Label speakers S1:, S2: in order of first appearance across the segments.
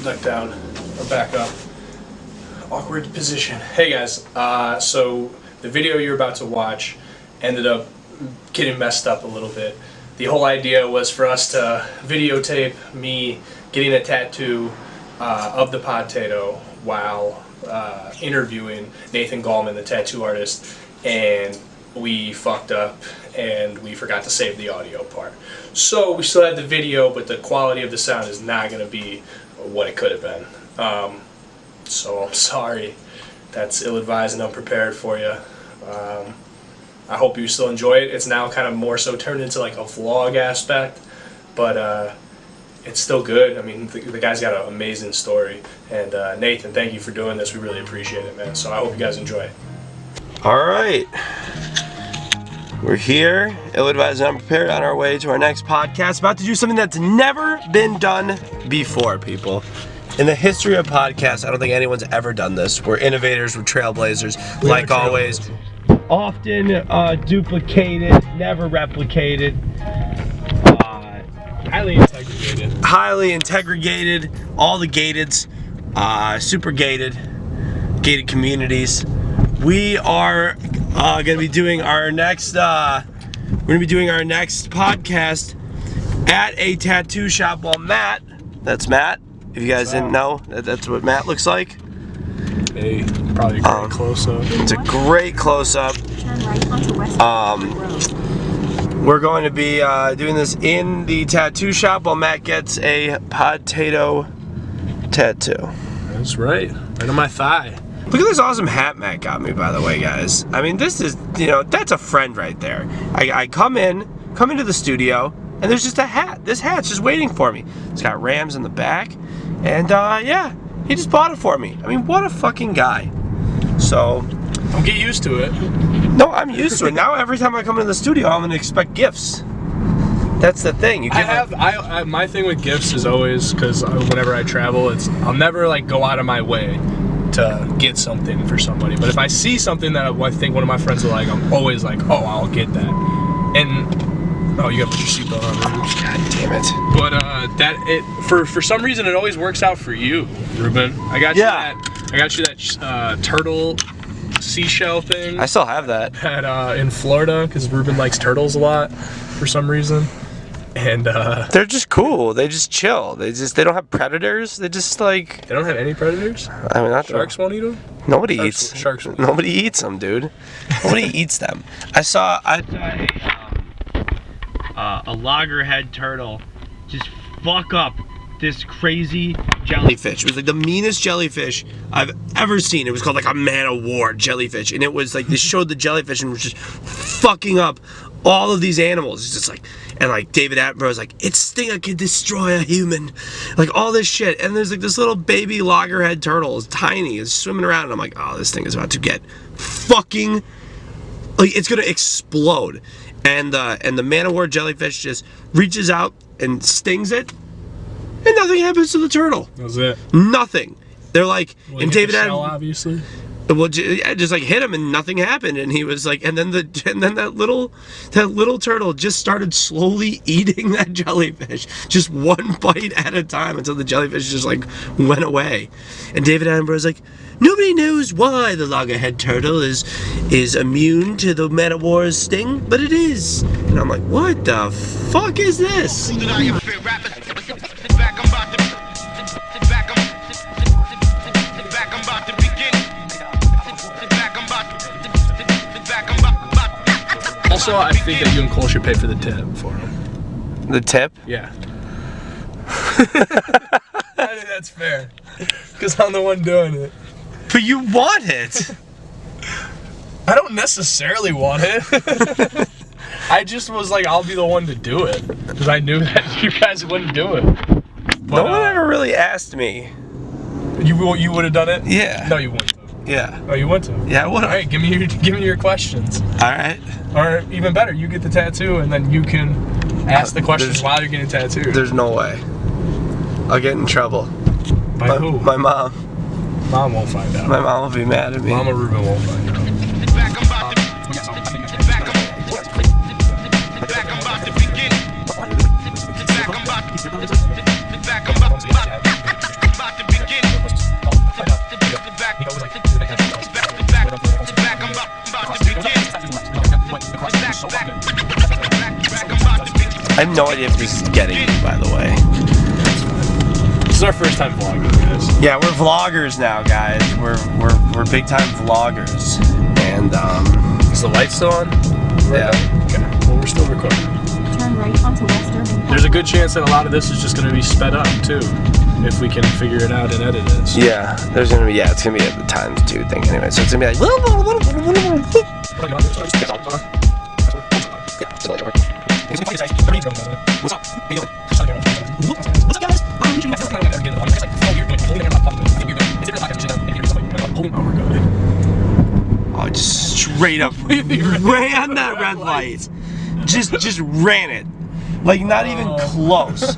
S1: duck down or back up. Awkward position. Hey guys, so the video you're about to watch ended up getting messed up a little bit. The whole idea was for us to videotape me getting a tattoo of the podtato while interviewing Nathan Galman, the tattoo artist, and we fucked up and we forgot to save the audio part. So we still had the video, but the quality of the sound is not going to be what it could have been. So I'm sorry. That's ill-advised and unprepared for you. I hope you still enjoy it. It's now kind of more so turned into like a vlog aspect, but it's still good. I mean, the guy's got an amazing story. And Nathan, thank you for doing this. We really appreciate it, man. So I hope you guys enjoy it.
S2: All right. We're here, Ill-Advised and Unprepared, on our way to our next podcast. About to do something that's never been done before, people. In the history of podcasts, I don't think anyone's ever done this. We're innovators, we're trailblazers, like always. Often duplicated, never replicated.
S1: Highly integrated.
S2: Highly integrated, all the gateds, super gated communities. We are gonna be doing our next podcast at a tattoo shop while Matt, that's Matt, if you guys didn't know, that's what Matt looks like.
S1: Hey, probably a great close-up.
S2: It's a great close-up. We're going to be doing this in the tattoo shop while Matt gets a podtato tattoo.
S1: That's right. Right on my thigh.
S2: Look at this awesome hat Matt got me, by the way, guys. I mean, this is, that's a friend right there. I come into the studio, and there's just a hat. This hat's just waiting for me. It's got Rams in the back, and yeah, he just bought it for me. I mean, what a fucking guy. So,
S1: don't get used to it.
S2: No, I'm used to it. Now every time I come into the studio, I'm gonna expect gifts. That's the thing.
S1: My thing with gifts is always, because whenever I travel, I'll never like go out of my way to get something for somebody. But if I see something that I think one of my friends will like, I'm always like, oh, I'll get that. And oh, you gotta put your seatbelt on.
S2: God damn it.
S1: But for some reason it always works out for you, Ruben. I got you that turtle seashell thing.
S2: I still have that.
S1: In Florida, because Ruben likes turtles a lot for some reason. And
S2: they're just cool. They just chill. They don't have predators. They just like.
S1: They don't have any predators.
S2: I mean,
S1: sharks won't eat them.
S2: Nobody eats sharks. Nobody eats them, dude. Nobody eats them. I saw a loggerhead turtle just fuck up this crazy jellyfish. It was like the meanest jellyfish I've ever seen. It was called like a man of war jellyfish, and it was like they showed the jellyfish and was just fucking up all of these animals. It's just like, and like David Attenborough was like, its stinger can destroy a human, like all this shit. And there's like this little baby loggerhead turtle, it's tiny, it's swimming around, and I'm like, oh, this thing is about to get fucking, like, it's gonna explode. And the man of war jellyfish just reaches out and stings it, and nothing happens to the turtle.
S1: That was it.
S2: Nothing. They're like,
S1: well, and David Attenborough, obviously.
S2: Well, just like hit him and nothing happened, and he was like, and then that little turtle just started slowly eating that jellyfish, just one bite at a time, until the jellyfish just like went away. And David Attenborough was like, nobody knows why the loggerhead turtle is immune to the man of war's sting, but it is. And I'm like, what the fuck is this?
S1: Also, I think that you and Cole should pay for the tip for him.
S2: The tip?
S1: Yeah. I think that's fair. Because I'm the one doing it.
S2: But you want it.
S1: I don't necessarily want it. I just was like, I'll be the one to do it. Because I knew that you guys wouldn't do it. But,
S2: no one ever really asked me.
S1: You would have done it?
S2: Yeah.
S1: No, you wouldn't.
S2: Yeah.
S1: Oh, you want to?
S2: Yeah, I would.
S1: All right, give me your questions.
S2: All right.
S1: Or even better, you get the tattoo and then you can ask the questions while you're getting tattooed.
S2: There's no way. I'll get in trouble.
S1: By who?
S2: My mom.
S1: Mom won't find out.
S2: My mom will be mad at me.
S1: Mama Ruben won't find out.
S2: I have no idea if this is getting you, by the way.
S1: This is our first time vlogging, guys.
S2: Yeah, we're vloggers now, guys. We're big time vloggers. And
S1: Is the light still on?
S2: yeah.
S1: Okay. Well, we're still recording.
S3: Turn right onto West Urban.
S1: There's a good chance that a lot of this is just going to be sped up too, if we can figure it out and edit it.
S2: Yeah, there's gonna be it's gonna be at the times 2 thing anyway. So it's gonna be like What's up? How you doing? What's up, guys? Oh, just straight up ran that red light. Just ran it. Like, not even close.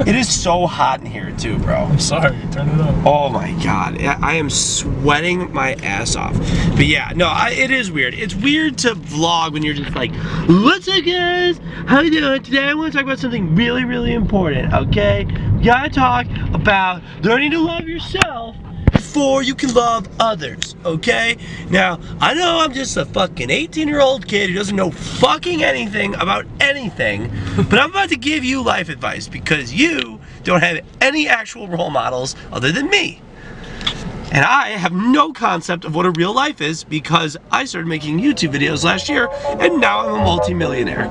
S2: It is so hot in here, too, bro.
S1: I'm sorry, turn it up.
S2: Oh my god, I am sweating my ass off. But yeah, no, it is weird. It's weird to vlog when you're just like, what's up, guys? How you doing? Today I want to talk about something really, really important, okay? We gotta talk about learning to love yourself before you can love others, okay? Now, I know I'm just a fucking 18-year-old kid who doesn't know fucking anything about anything, but I'm about to give you life advice because you don't have any actual role models other than me. And I have no concept of what a real life is because I started making YouTube videos last year and now I'm a multi-millionaire.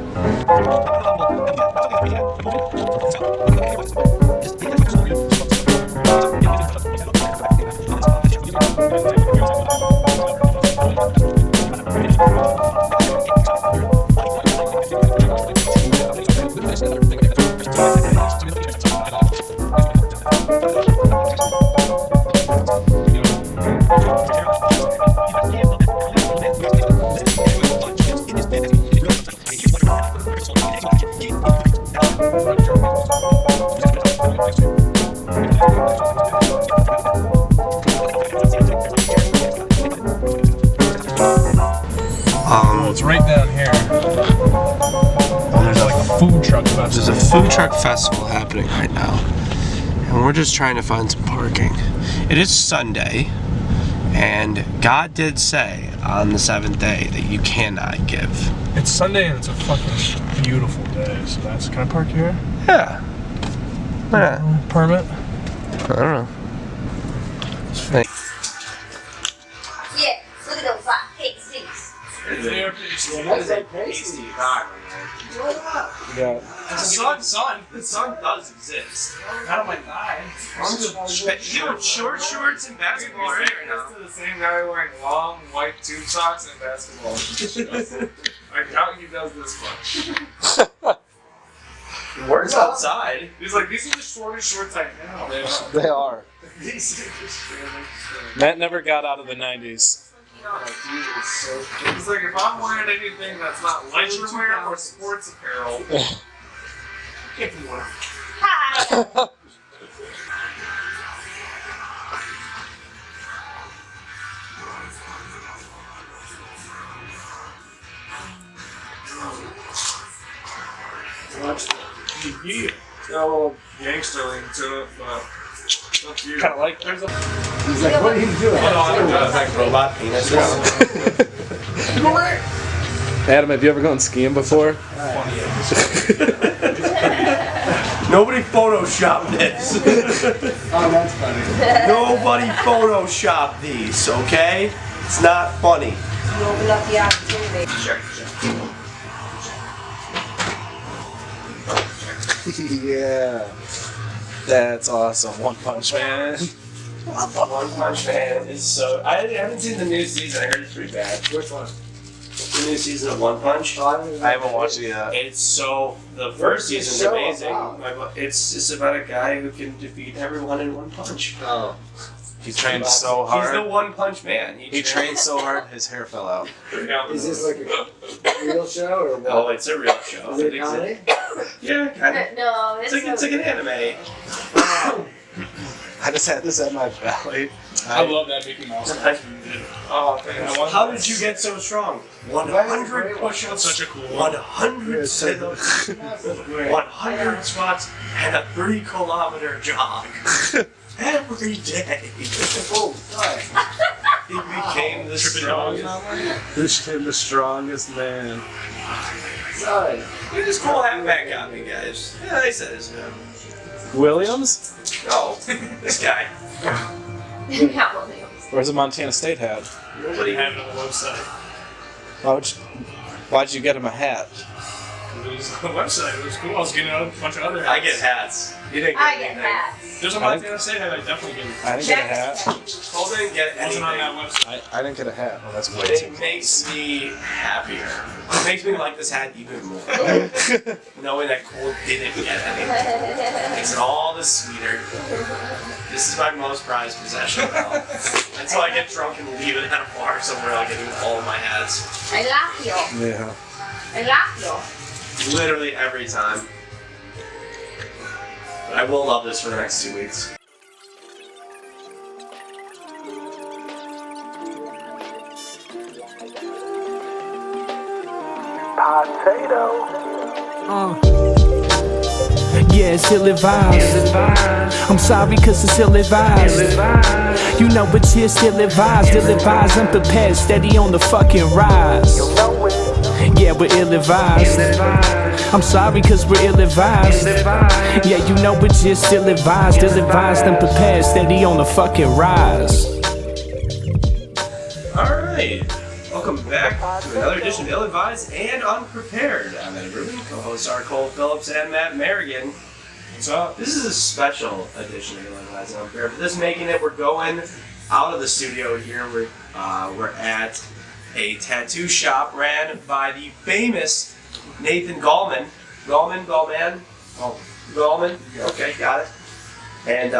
S1: It's right down here. There's like a food truck festival.
S2: There's a food truck festival happening right now, and we're just trying to find some parking. It is Sunday, and God did say on the 7th day that you cannot give.
S1: It's Sunday and it's a fucking beautiful day, so that's. Can I park here?
S2: Yeah. Why not?
S1: Permit?
S2: I don't know.
S4: Yeah, look at those hot pasties.
S2: The sun does exist.
S5: Not on my thigh.
S2: Dude, short shorts and basketball right now.
S5: To the same guy wearing long white tube socks and basketball. I doubt he does this much.
S2: He works outside.
S5: He's like, these are the shortest shorts I know.
S6: They are.
S5: These are the shortest.
S6: Matt never got out of the 90s.
S5: He's like, if I'm wearing anything that's not leisure wear or sports apparel, if you want.
S4: Hi.
S5: Yeah. Got a little gangsterling to it, but that's you.
S1: Kind of like. There's a.
S6: He's like, what are you doing?
S2: Like robot penis.
S6: Adam, have you ever gone skiing before?
S2: Nobody photoshopped this.
S6: Oh, that's funny.
S2: Nobody photoshopped these, okay? It's not funny.
S4: You open up the opportunity.
S6: Yeah. That's awesome. One Punch Man.
S2: One Punch Man is so. I haven't seen the new season. I heard it's pretty bad.
S6: Which one?
S2: The new season of One Punch.
S6: I haven't watched it yet.
S2: It's so. The first season's
S6: show
S2: amazing.
S6: about?
S2: It's just about a guy who can defeat everyone in one punch.
S6: Oh. He trained so
S2: He's the
S6: hard.
S2: One Punch Man.
S6: He trained so hard, his hair fell out.
S7: Is this like a real show or what?
S2: Oh, it's a real show.
S7: Is it a comedy?
S2: Yeah, kind of.
S4: No,
S2: It's like an anime.
S6: I just had this at my belly.
S1: I love that Mickey Mouse.
S2: Oh, how did you get so strong? 100 push-ups,
S1: Such a cool one.
S2: 100 sit-ups, 100 squats, and a 3-kilometer jog. Every day.
S7: Oh, sorry.
S2: He became the strongest.
S6: This became the strongest man.
S7: Sorry.
S2: Look at this cool hat Matt got me, guys. Yeah, I said his name.
S6: Williams?
S2: No, this guy.
S4: Not one of those.
S6: Where's the Montana State hat?
S1: Nobody had it on the website.
S6: Why'd you get him a hat?
S1: It was on the website. It was cool. I was getting a bunch of other hats.
S2: I get hats. You didn't get
S4: I get
S2: anything.
S4: hats.
S1: There's a Montana State hat I definitely get.
S6: I didn't get a hat.
S2: Cole didn't get
S1: It wasn't on
S2: anything.
S1: that website.
S6: I didn't get a hat. Well, that's way too
S2: It
S6: close.
S2: makes me happier. It makes me like this hat even more. Knowing that Cole didn't get anything. Makes it all the sweeter. This is my most prized possession now. Until I get drunk and leave it at a bar somewhere, I'll get all of my hats.
S4: I love you.
S6: Yeah.
S4: I love you.
S2: Literally every time. But I will love this for the next 2 weeks.
S8: Yeah, it's ill-advised. I'm sorry cause it's ill-advised. You know but you're still advised. Ill-advised, unprepared, steady on the fucking rise. Yeah, we're ill-advised. I'm sorry cause we're ill-advised. Yeah, you know but you're still advised. Ill-advised, unprepared, steady on the fucking rise.
S2: Alright, welcome back to another edition of Illadvised and Unprepared. I'm Eddie Rubin, co-hosts are Cole Phillips and Matt Merrigan.
S1: What's up?
S2: This is a special edition of Illadvised and Unprepared. For this making it, we're going out of the studio here. We're at a tattoo shop ran by the famous Nathan Galman. Galman? Okay, got it. And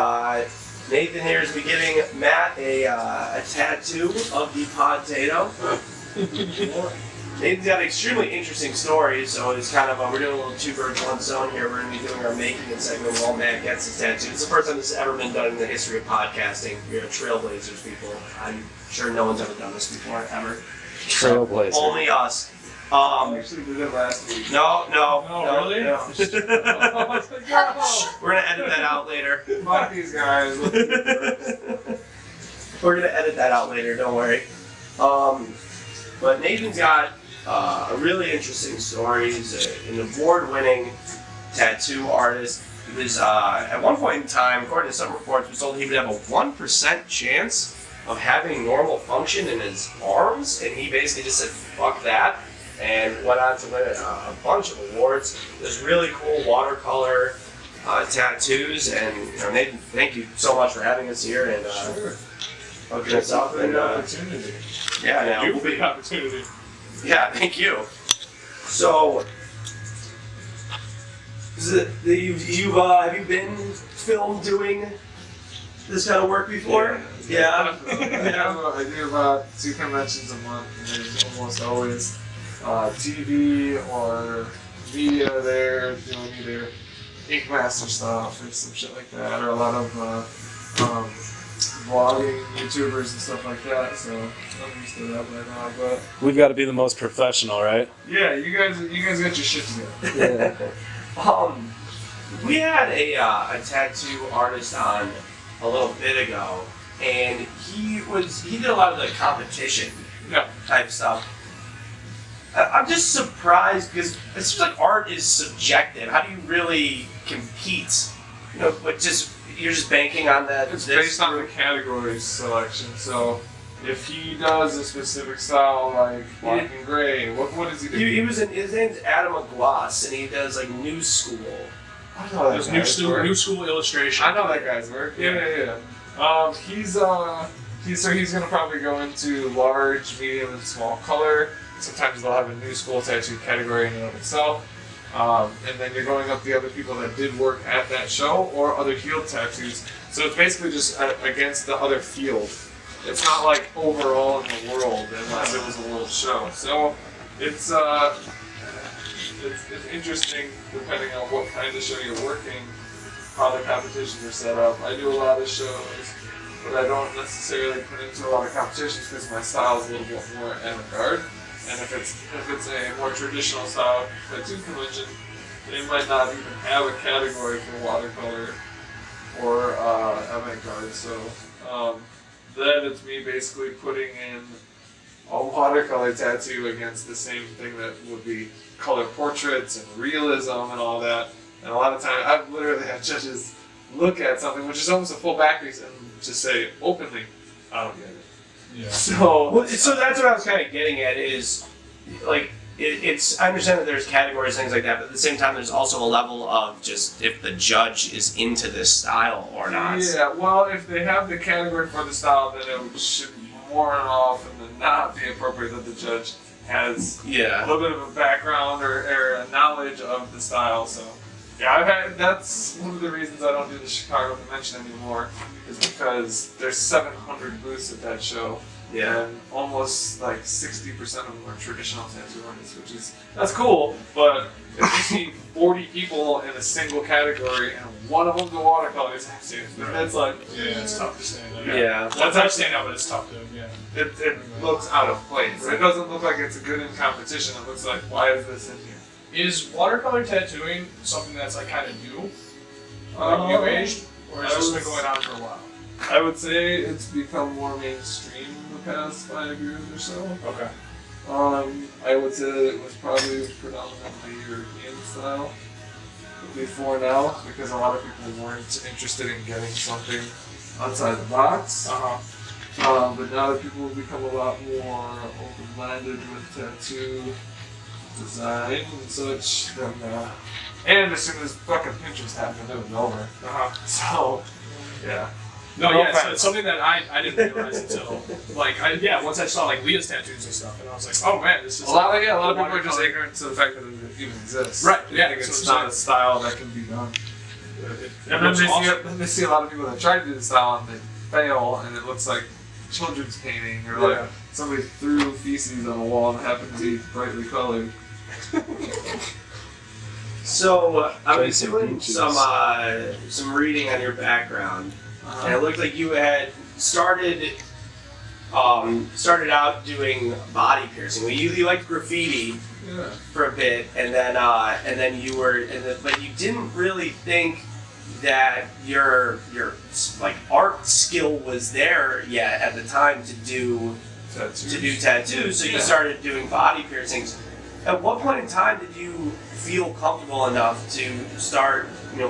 S2: Nathan here is giving Matt a tattoo of the podtato. Nathan's got extremely interesting stories, so it's kind of we're doing a little two birds one stone here. We're going to be doing our making and segment while Matt gets his tattoo. It's the first time this has ever been done in the history of podcasting. We're trailblazers, people. I'm sure no one's ever done this before, ever.
S6: Trailblazer.
S2: Only us.
S5: Actually did it last week.
S2: No,
S1: really?
S2: no. We're gonna edit that out later.
S5: Fuck these guys.
S2: We're gonna edit that out later. Don't worry. But Nathan's got a really interesting story. He's an award-winning tattoo artist. He was at one point in time, according to some reports, was told he would have a 1% chance of having normal function in his arms, and he basically just said fuck that. And went on to win a bunch of awards. There's really cool watercolor tattoos, and Nathan, thank you so much for having us here and hooking us up. And
S5: Opportunity.
S2: yeah, now
S1: You for the opportunity.
S2: yeah, thank you. So, have you been film doing this kind of work before? Yeah.
S5: I do about 2 conventions a month, and there's almost always TV or media there doing either Ink Master stuff or some shit like that, or a lot of vlogging YouTubers and stuff like that. So I'm used to that by now. But
S6: We've got to be the most professional, right?
S5: yeah, you guys got your shit together.
S2: We had a tattoo artist on a little bit ago, and he did a lot of the competition type stuff. I'm just surprised because it seems like art is subjective. How do you really compete? But you're just banking on that.
S5: It's based on the category selection. So if he does a specific style like black and gray, what is he doing?
S2: His name's Adam McGloss, and he does like new school.
S5: I don't know that
S1: There's
S5: guy's
S1: new
S5: work.
S1: school illustration.
S5: I know that guy's work. Yeah. He's gonna probably go into large, medium, and small color. Sometimes they'll have a new school tattoo category in and of itself. And then you're going up the other people that did work at that show or other field tattoos. So it's basically just against the other field. It's not like overall in the world unless it was a world show. So it's interesting depending on what kind of show you're working, how the competitions are set up. I do a lot of shows, but I don't necessarily put into a lot of competitions because my style is a little bit more avant-garde. And if it's a more traditional style tattoo convention, they might not even have a category for watercolor or avant-garde. So then it's me basically putting in a watercolor tattoo against the same thing that would be color portraits and realism and all that. And a lot of times, I've literally had judges look at something which is almost a full back piece and just say openly, I don't get it.
S1: Yeah.
S5: So,
S2: Well, so that's what I was kind of getting at is, like, it's. I understand that there's categories, things like that, but at the same time, there's also a level of just if the judge is into this style or not.
S5: yeah, well, if they have the category for the style, then it should more often than not be appropriate that the judge has a
S2: Yeah.
S5: little bit of a background or a knowledge of the style. So, yeah, that's one of the reasons I don't do the Chicago convention anymore, is because there's 700 booths at that show.
S2: Yeah.
S5: And almost like 60% of them are traditional tattoo artists, that's cool. But if you see 40 people in a single category and one of them's a watercolor tattoo, that's like,
S1: Yeah, it's tough to stand up.
S2: Yeah.
S1: That's how I stand up, but it's tough to, yeah.
S5: it looks out of place. It doesn't look like it's good in competition. It looks like, why is this in here?
S1: Is watercolor tattooing something that's like kind of new? Like new aged? Or has this been going on for a while?
S5: I would say it's become more mainstream in the past 5 years or so.
S1: Okay.
S5: I would say that it was probably predominantly European style before now, because a lot of people weren't interested in getting something outside the box.
S1: Uh-huh.
S5: But now that people have become a lot more open-minded with tattoo design and such, then and as soon as fucking Pinterest happened, it was over.
S1: Uh-huh.
S5: So, yeah.
S1: No,
S5: No
S1: yeah, so
S5: offense.
S1: it's something that I didn't realize until, like, once I saw, like, Leah's tattoos and stuff, and I was like, oh, man, this is...
S5: A lot of people are just
S1: watercolor.
S5: ignorant to the fact that it even exists.
S1: Right,
S5: They
S1: yeah,
S5: think
S1: that's
S5: it's
S1: what I'm
S5: not a style that can be done. And then they see a lot of people that try to do the style and they fail, and it looks like children's painting, or like
S1: Yeah.
S5: somebody threw feces on a wall and happened to be brightly colored.
S2: So I was
S6: Jason
S2: doing
S6: Beaches.
S2: some reading on your background, and it looked like you had started out doing body piercing. Well, you liked graffiti
S5: Yeah.
S2: for a bit, and then you were, but you didn't really think that your like art skill was there yet at the time to do tattoos. So you
S5: Yeah.
S2: started doing body piercings. At what point in time did you feel comfortable enough to start,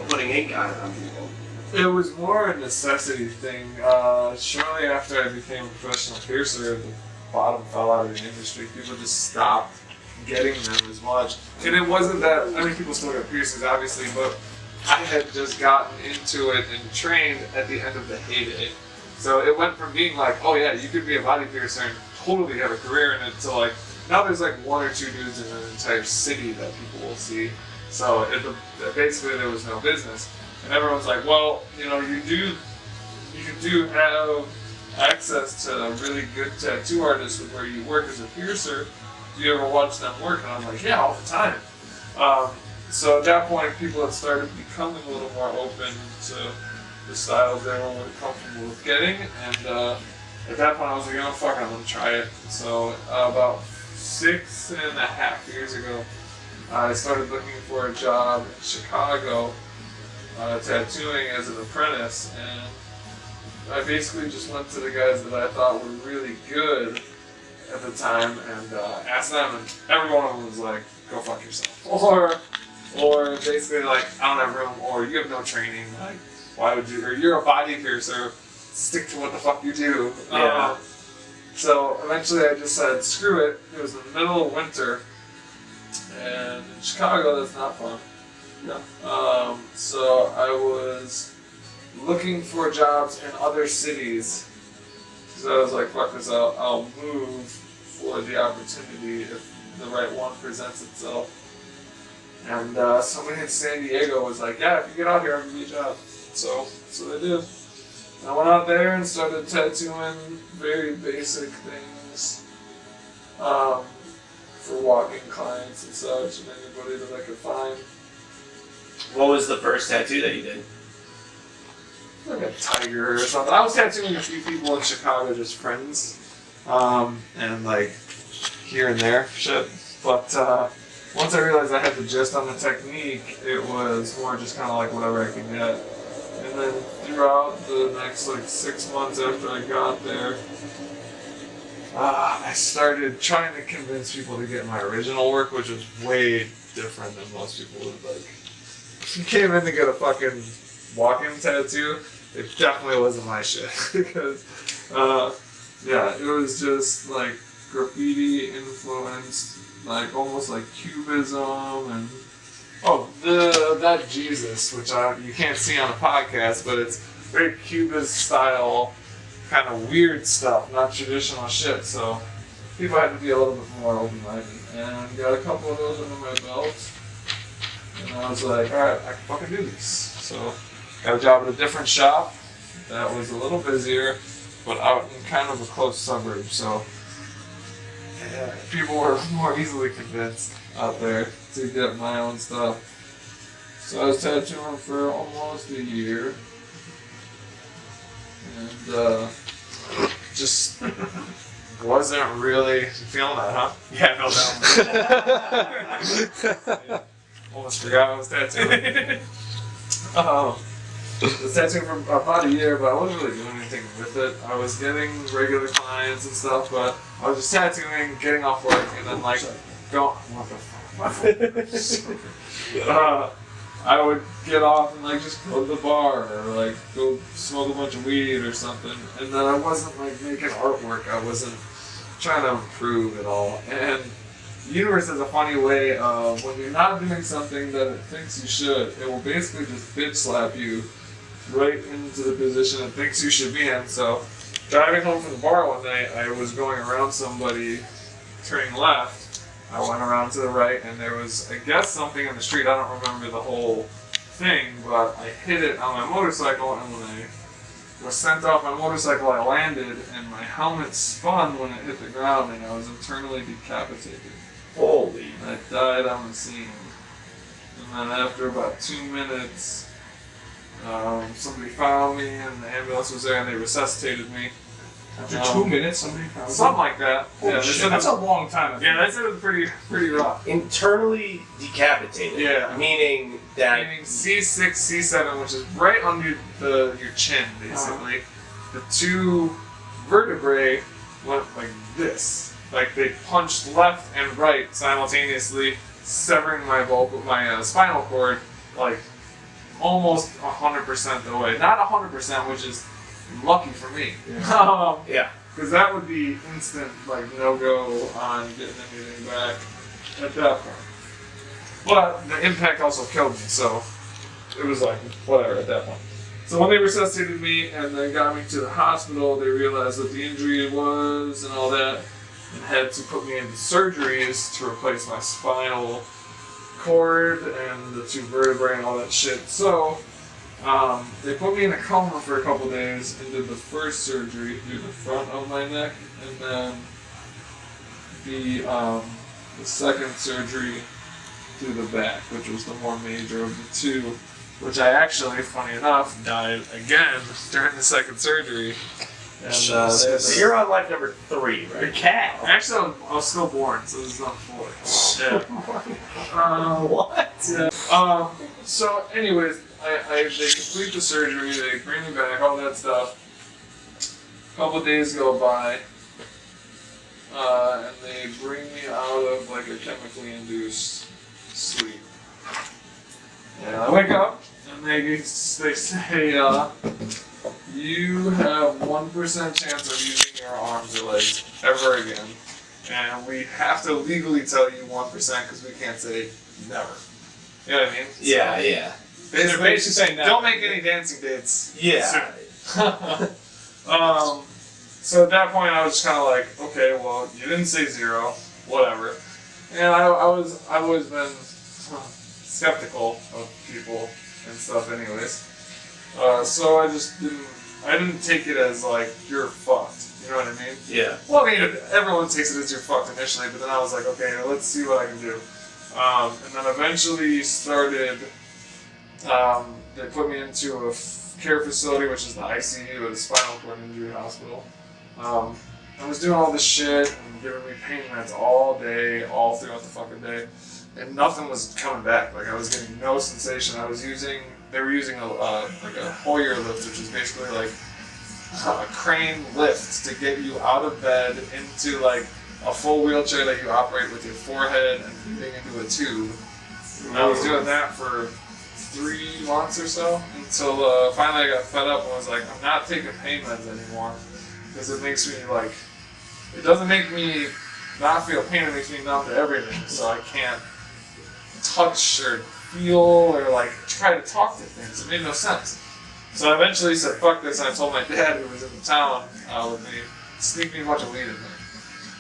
S2: putting ink on people?
S5: It was more a necessity thing. Shortly after I became a professional piercer, the bottom fell out of the industry. People just stopped getting them as much. And it wasn't that, people still get piercings, obviously, but I had just gotten into it and trained at the end of the heyday. So it went from being like, oh yeah, you could be a body piercer and totally have a career in it, to like, now there's like one or two dudes in an entire city that people will see. So basically there was no business. And everyone's like, well, you do have access to really good tattoo artists with where you work as a piercer. Do you ever watch them work? And I'm like, yeah, all the time. So at that point, people had started becoming a little more open to the styles they were really comfortable with getting. And at that point, I was like, fuck it, I'm gonna try it. So about 6.5 years ago, I started looking for a job in Chicago, tattooing as an apprentice, and I basically just went to the guys that I thought were really good at the time and asked them, and every one of them was like, go fuck yourself. Or basically like, I don't have room, or you have no training, like, why would you, or you're a body piercer, stick to what the fuck you do.
S2: Yeah.
S5: So eventually I just said, screw it. It was the middle of winter, and in Chicago that's not fun.
S2: No.
S5: So I was looking for jobs in other cities. So I was like, fuck this, I'll move for the opportunity if the right one presents itself. And somebody in San Diego was like, yeah, if you get out here, I'll give you a job. So they did. I went out there and started tattooing very basic things for walking clients and such, and anybody that I could find.
S2: What was the first tattoo that you did?
S5: Like a tiger or something. I was tattooing a few people in Chicago, just friends, and like here and there, shit. But once I realized I had the gist on the technique, it was more just kind of like whatever I could get. And then throughout the next like 6 months after I got there, I started trying to convince people to get my original work, which was way different than most people would like. If you came in to get a fucking walk-in tattoo, it definitely wasn't my shit because, yeah, it was just like graffiti influenced, like almost like cubism and that Jesus, which you can't see on the podcast, but it's very Cubist style, kind of weird stuff, not traditional shit. So people had to be a little bit more open-minded, and got a couple of those under my belt. And I was like, alright, I can fucking do this. So, got a job at a different shop that was a little busier, but out in kind of a close suburb. So, yeah, people were more easily convinced out there to get my own stuff. So, I was tattooing for almost a year. And, just wasn't really feeling that, huh?
S1: Yeah, I felt that.
S5: Almost forgot I was tattooing. I was tattooing for about a year, but I wasn't really doing anything with it. I was getting regular clients and stuff, but I was just tattooing, getting off work, and then like go. What the fuck? I would get off and like just go to the bar or like go smoke a bunch of weed or something, and then I wasn't like making artwork. I wasn't trying to improve at all. And the universe has a funny way of when you're not doing something that it thinks you should, it will basically just bitch slap you right into the position it thinks you should be in. So driving home from the bar one night, I was going around somebody turning left. I went around to the right and there was, I guess, something in the street. I don't remember the whole thing, but I hit it on my motorcycle, and when I was sent off my motorcycle, I landed and my helmet spun when it hit the ground and I was internally decapitated.
S2: Holy.
S5: I died on the scene. And then after about 2 minutes, somebody found me and the ambulance was there and they resuscitated me.
S1: After 2 minutes, somebody found
S5: Something like that.
S1: Holy
S5: Yeah,
S1: shit, that's a long time.
S5: Yeah, they said it was pretty rough.
S2: Internally decapitated.
S5: Yeah.
S2: Meaning that.
S5: Meaning C6, C7, which is right under your chin, basically. The two vertebrae went like this. Like they punched left and right simultaneously, severing my spinal cord like almost 100% the way. Not 100%, which is lucky for me.
S2: Yeah.
S5: Because that would be instant, like, no-go on getting anything back at that point. But the impact also killed me, so it was like, whatever at that point. So when they resuscitated me and they got me to the hospital, they realized what the injury was and all that, and had to put me into surgeries to replace my spinal cord and the two vertebrae and all that shit. So they put me in a coma for a couple days and did the first surgery through the front of my neck, and then the second surgery through the back, which was the more major of the two, which I actually, funny enough, died again during the second surgery. And
S2: So you're on life number 3, right?
S1: The cat.
S5: actually, I was still born, so this is not 4. Yeah.
S2: What?
S5: Yeah. So, anyways, they complete the surgery, they bring me back, all that stuff. A couple days go by, and they bring me out of like a chemically induced sleep. And I wake up, and they say, you have 1% chance of using your arms or legs ever again. And we have to legally tell you 1% because we can't say never. You know what I mean?
S2: Yeah, yeah.
S1: They're basically saying that.
S5: Don't make any dancing dates.
S2: Yeah.
S5: So at that point, I was just kind of like, okay, well, you didn't say 0, whatever. And I've always been skeptical of people and stuff, anyways. So I just didn't take it as like you're fucked. You know what I mean?
S2: Yeah.
S5: Well, I mean, everyone takes it as you're fucked initially, but then I was like, okay, let's see what I can do. And then eventually started. They put me into a care facility, which is the ICU, or the spinal cord injury hospital. I was doing all this shit and giving me pain meds all day, all throughout the fucking day, and nothing was coming back. Like I was getting no sensation. They were using like a Hoyer lift, which is basically like crane lift to get you out of bed into like a full wheelchair that you operate with your forehead and breathing into a tube. And I was doing that for 3 months or so until finally I got fed up and was like, I'm not taking pain meds anymore because it makes me like, it doesn't make me not feel pain, it makes me numb to everything, so I can't touch or feel or like try to talk to things. It made no sense. So I eventually said, fuck this, and I told my dad, who was in the town with me, sneak me a bunch of weed in there.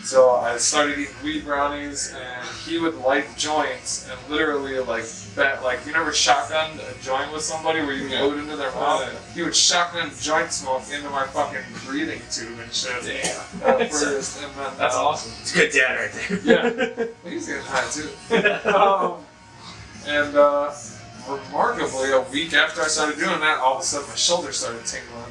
S5: So I started eating weed brownies, and he would light joints and literally like bet, like you never shotgunned a joint with somebody where you blew it into their mouth. He would shotgun joint smoke into my fucking breathing tube and shit.
S1: Damn.
S5: First, and then,
S1: That's awesome.
S2: It's a good dad right there.
S5: Yeah, he's getting high too. And remarkably, a week after I started doing that, all of a sudden my shoulders started tingling.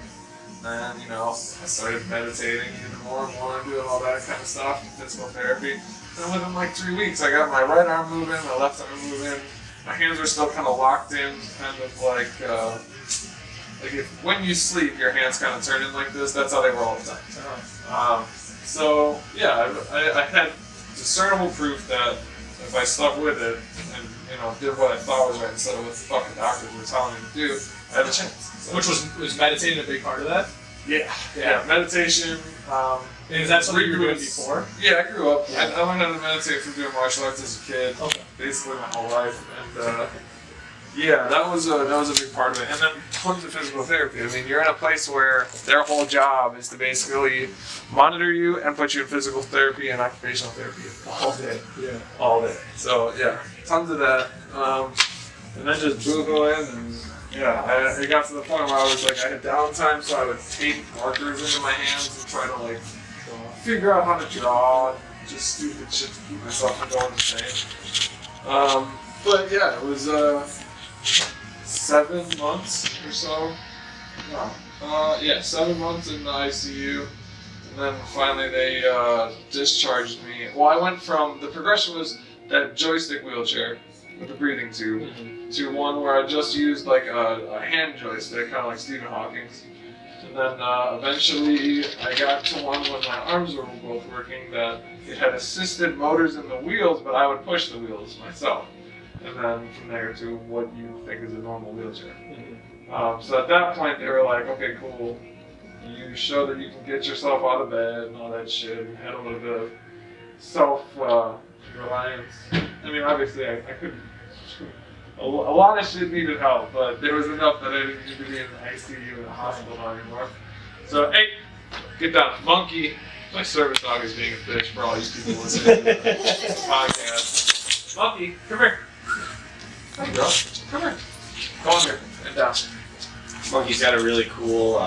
S5: And, you know, I started meditating even more and more and doing all that kind of stuff, physical therapy. And within like 3 weeks, I got my right arm moving, my left arm moving. My hands were still kind of locked in, kind of like if when you sleep, your hands kind of turn in like this. That's how they were all the time. So, yeah, I had discernible proof that if I stuck with it and, you know, did what I thought was right instead of what the fucking doctors were telling me to do, I had a chance. So,
S1: Which was meditating a big part of that?
S5: yeah, meditation.
S1: And is that something you were doing before?
S5: Yeah, I grew up.
S1: Yeah.
S5: I learned how to meditate from doing martial arts as a kid,
S1: Okay.
S5: basically my whole life. And yeah, that was a big part of it. And then tons of physical therapy. I mean, you're in a place where their whole job is to basically monitor you and put you in physical therapy and occupational therapy all day.
S1: Yeah.
S5: All day. So yeah, tons of that. And then just Googling and yeah, it got to the point where I was like, I had downtime, so I would tape markers into my hands and try to like figure out how to draw, just stupid shit to keep myself from going insane. But yeah, it was 7 months or so. No, 7 months in the ICU, and then finally they discharged me. Well, I went from, the progression was that joystick wheelchair with the breathing tube to one where I just used like a hand joystick, kind of like Stephen Hawking's. And then eventually I got to one when my arms were both working that it had assisted motors in the wheels, but I would push the wheels myself. And then from there to what you think is a normal wheelchair. So at that point they were like, okay, cool. You show that you can get yourself out of bed and all that shit, and had a little bit of self-reliance. I mean, obviously I couldn't. A lot of shit needed help, but there was enough that I didn't need to be in the ICU in the hospital anymore. So, hey, get down. Monkey, my service dog is being a bitch for all you people listening to the podcast. Monkey, come here. Hey, girl. Come here. Go on here and down.
S2: Monkey's got a really cool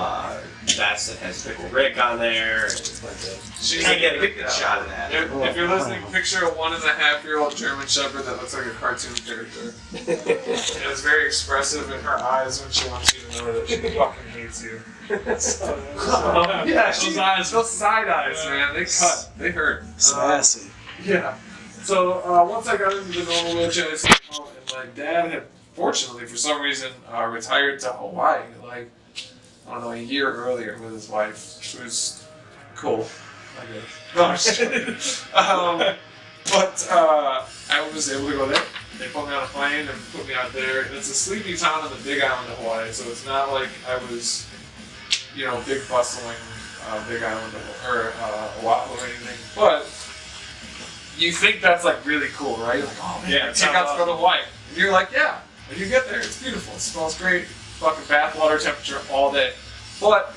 S2: vest that has Pickle Rick on there. It's like
S5: She's
S2: can't get a good shot of that.
S5: If you're listening, picture a 1.5-year-old German Shepherd that looks like a cartoon character. And it's very expressive in her eyes when she wants you to know that she fucking hates you. Yeah, those eyes, those side eyes, man, they cut, they hurt.
S6: Sassy.
S5: Yeah. So once I got into the normal wheelchair, I stayed home, and my dad had, fortunately, for some reason, retired to Hawaii, like, I don't know, a year earlier with his wife, who was cool, I guess. No, I'm just kidding. But I was able to go there. They put me on a plane and put me out there. It's a sleepy town on the Big Island of Hawaii, so it's not like I was, you know, big bustling Big Island or Oahu or anything. But you think that's like really cool, right? Like, oh man,
S1: Yeah,
S5: take out to go to Hawaii. And you're like, yeah. When you get there, it's beautiful. It smells great. Fucking bathwater temperature all day. But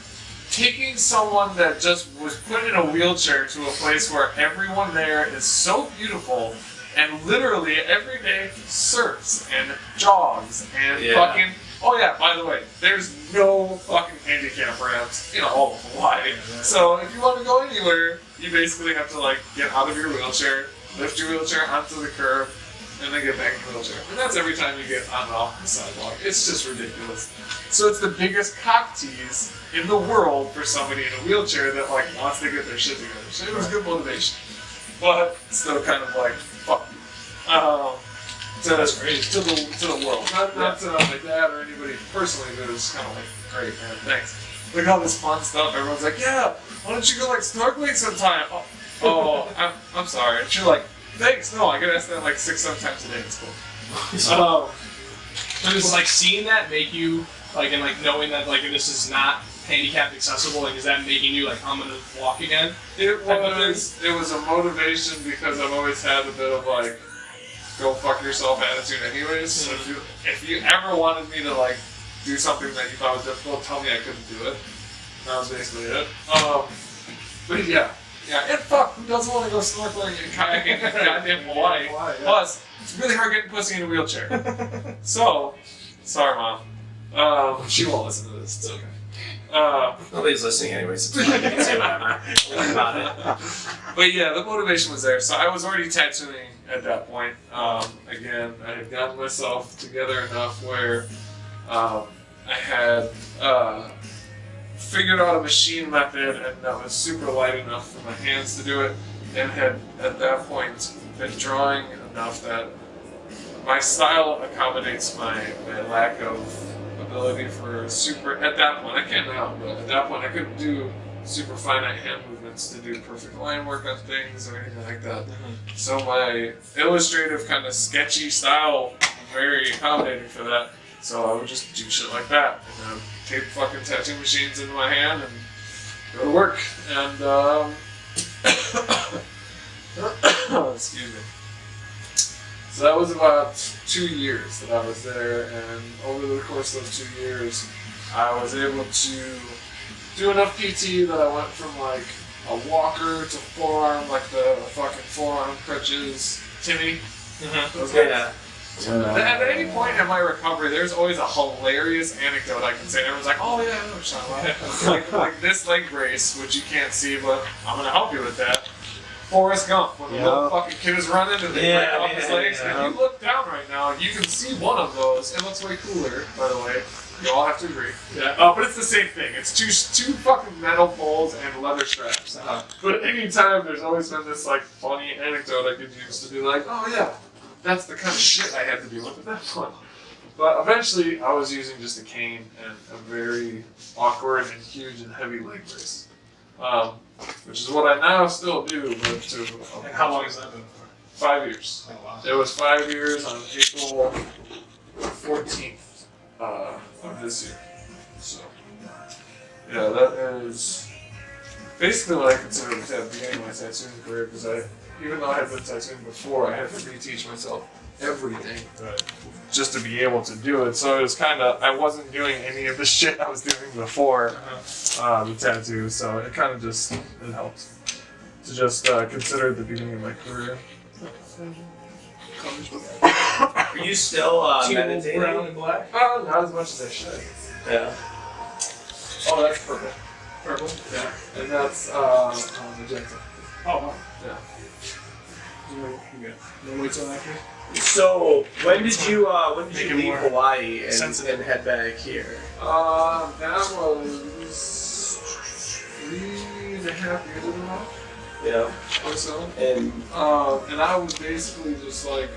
S5: taking someone that just was put in a wheelchair to a place where everyone there is so beautiful and literally every day surfs and jogs and fucking. Oh yeah, by the way, there's no fucking handicap ramps in all of Hawaii. So if you want to go anywhere, you basically have to like get out of your wheelchair, lift your wheelchair onto the curb, and then get back in the wheelchair. And that's every time you get on and off the sidewalk. It's just ridiculous. So it's the biggest cock tease in the world for somebody in a wheelchair that like wants to get their shit together. So it was good motivation. But still kind of like, fuck you. To the world. Not to my dad or anybody personally, but it was kind of like, great, man. Thanks. Look at all this fun stuff. Everyone's like, yeah, why don't you go like snorkeling sometime? I'm sorry. And she's like, thanks. No, I get asked that like 6-7 times a day. It's cool.
S1: But does like seeing that make you like, and like knowing that like this is not handicapped accessible, like is that making you like I'm gonna walk again?
S5: It was a motivation because I've always had a bit of like go fuck yourself attitude anyways. So if you ever wanted me to like do something that you thought was difficult, tell me I couldn't do it. That was basically it. But yeah, and fuck, who doesn't want to go snorkeling and kayaking in goddamn Hawaii? Plus, it's really hard getting pussy in a wheelchair. So, sorry, Mom. She won't listen to this. It's okay.
S2: Nobody's listening anyways. It's fine. You can say whatever. Think about it.
S5: But yeah, the motivation was there. So I was already tattooing at that point. Again, I had gotten myself together enough where I had figured out a machine method and that was super light enough for my hands to do it, and had at that point been drawing enough that my style accommodates my lack of ability for super, at that point, I can't now, but at that point I couldn't do super finite hand movements to do perfect line work on things or anything like that. So my illustrative kind of sketchy style was very accommodating for that. So I would just do shit like that. And I'd tape fucking tattoo machines into my hand and go to work. And excuse me. So that was about 2 years that I was there, and over the course of 2 years, I was able to do enough PT that I went from like a walker to forearm, like the fucking forearm crutches, Timmy. Those guys. At any point in my recovery, there's always a hilarious anecdote I can say. And everyone's like, "Oh yeah, I know what you're talking about." like this leg brace, which you can't see, but I'm gonna help you with that. Forrest Gump, when the little fucking kid is running and they break off his legs. If you look down right now, you can see one of those. It looks way cooler, by the way. You all have to agree. Yeah. But it's the same thing. It's two fucking metal poles and leather straps. But anytime, there's always been this like funny anecdote I could use to be like, "Oh yeah, that's the kind of shit I had to deal with at that point." But eventually, I was using just a cane and a very awkward and huge and heavy leg brace. Which is what I now still do, but to...
S1: And how long has that been for?
S5: 5 years.
S1: Oh, wow.
S5: It was 5 years on April 14th of this year. So, yeah, that is basically what I consider the beginning of my tattooing career, because even though I had been tattooing before, I had to reteach myself everything just to be able to do it. So it was kind of, I wasn't doing any of the shit I was doing before the tattoo, so it kind of just, it helped to just consider the beginning of my career.
S2: Are you still meditating?
S1: Brown and black?
S5: Not as much as I should.
S2: Yeah.
S5: Oh, that's purple.
S1: Purple?
S5: Yeah. And that's magenta.
S1: Oh, wow.
S5: Yeah.
S1: You good. You wait till after?
S2: So when did you
S1: Make it
S2: leave
S1: more
S2: Hawaii and
S1: sensitive.
S2: head back here?
S5: That was 3.5 years ago.
S2: Yeah.
S5: Or so.
S2: And
S5: I was basically just like,